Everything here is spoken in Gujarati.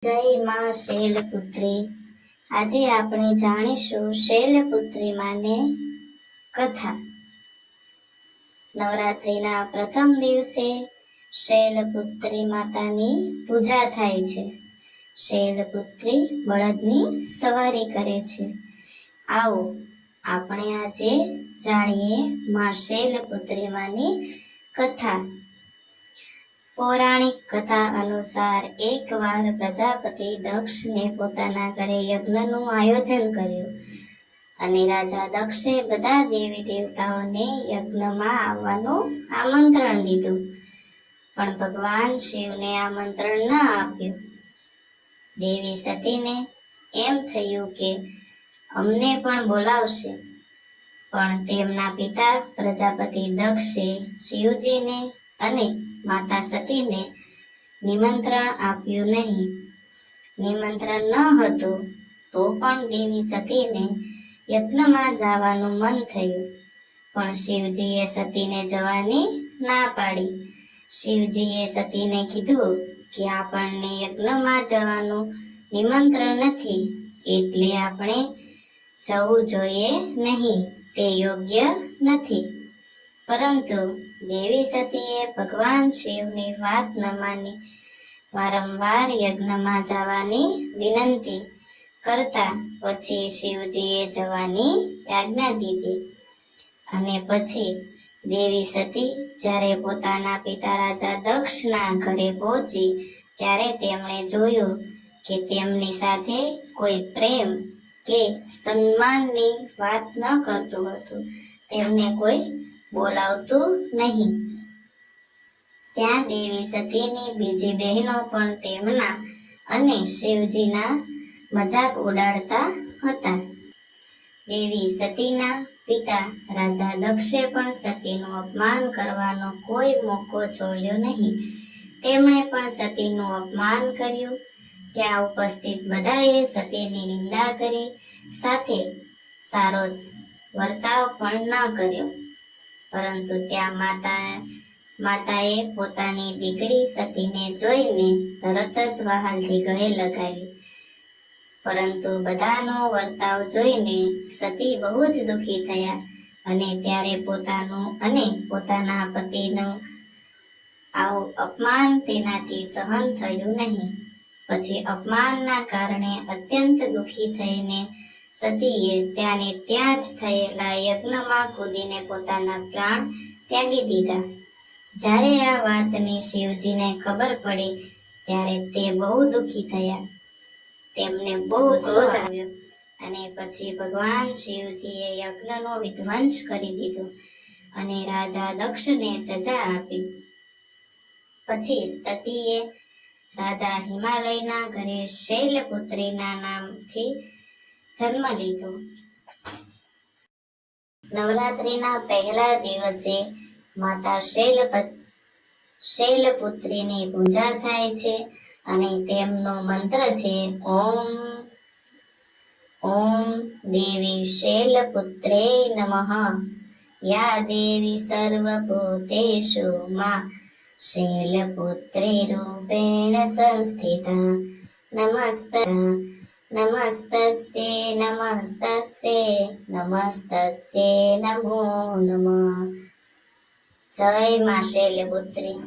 જય માં શૈલપુત્રી। આજે આપણે જાણીશું શૈલપુત્રી માને કથા। નવરાત્રિના પ્રથમ દિવસે શૈલપુત્રી માતાની પૂજા થાય છે। શૈલપુત્રી બળદની સવારી કરે છે। આવો આપણે આજે જાણીએ માં શૈલપુત્રી માની કથા। પૌરાણિક કથા અનુસાર એકવાર પ્રજાપતિ દક્ષને પોતાના ઘરે યજ્ઞનું આયોજન કર્યું અને રાજા દક્ષે બધા દેવી દેવતાઓને યજ્ઞમાં આવવાનું આમંત્રણ દીધું, પણ ભગવાન શિવને આમંત્રણ ન આપ્યું। દેવી સતીને એમ થયું કે અમને પણ બોલાવશે, પણ તેમના પિતા પ્રજાપતિ દક્ષે શિવજીને અને માતા સતીને નિમંત્રણ આપ્યું નહીં। નિમંત્રણ ન હતું તો પણ દેવી સતીને યજ્ઞમાં જવાનું મન થયું, પણ શિવજીએ સતીને જવાની ના પાડી। શિવજીએ સતીને કીધું કે આપણને યજ્ઞમાં જવાનું નિમંત્રણ નથી, એટલે આપણે જવું જોઈએ નહીં, તે યોગ્ય નથી। પરંતુ દેવી સતીએ ભગવાન શિવની વાત ન માની વારંવાર યજ્ઞમાં જવાની વિનંતી કરતા પછી શિવજીએ જવાની આજ્ઞા દીધી। અને પછી દેવી સતી જ્યારે પોતાના પિતા રાજા દક્ષના ઘરે પહોંચી ત્યારે તેમણે જોયું કે તેમની સાથે કોઈ પ્રેમ કે સન્માનની વાત ન કરતું હતું, તેમને કોઈ બોલાવતું નહીં। ત્યાં દેવી સતીની બીજી બહેનો પણ તેમના અને શિવજીના મજાક ઉડાડતા હતા। દેવી સતીના પિતા રાજા દક્ષે પણ સતીનું અપમાન કરવાનો કોઈ મોકો છોડ્યો નહીં। તેમણે પણ સતીનું અપમાન કર્યું। ત્યાં ઉપસ્થિત બધાએ સતીની નિંદા કરી, સાથે સારો વર્તાવ પણ ન કર્યો। પરંતુ ત્યાં માતાએ પોતાની દીકરી સતીને જોઈને તરત જ વહાલથી ગળે લગાવી। પરંતુ બધાનો વર્તાવ જોઈને સતી બહુ જ દુઃખી થયા અને ત્યારે પોતાનું અને પોતાના પતિનું આવું અપમાન તેનાથી સહન થયું નહીં। પછી અપમાનના કારણે અત્યંત દુઃખી થઈને સતીએ ત્યાંને ત્યાં જ થયેલા યજ્ઞમાં કૂદીને પોતાના પ્રાણ ત્યાગી દીધા। જ્યારે આ વાતની શિવજીને ખબર પડી ત્યારે તે બહુ દુઃખી થયા, તેમને બહુ ક્રોધ આવ્યો અને પછી ભગવાન શિવજીએ યજ્ઞનો વિધ્વંસ કરી દીધો અને રાજા દક્ષને સજા આપી। પછી સતીએ રાજા હિમાલયના ઘરે શૈલપુત્રીના નામથી જન્મ લીધો। નવરાત્રિના પહેલા દિવસે માતા શૈલપુત્રીની પૂજા થાય છે અને તેમનો મંત્ર છે ઓમ ઓમ દેવી શૈલપુત્રે નમઃ। યા દેવી સર્વભૂતેષુ માં શૈલપુત્રી રૂપેણ સંસ્થિતા। નમસ્તસ્યે નમો નમઃ। જય માં શૈલપુત્રી।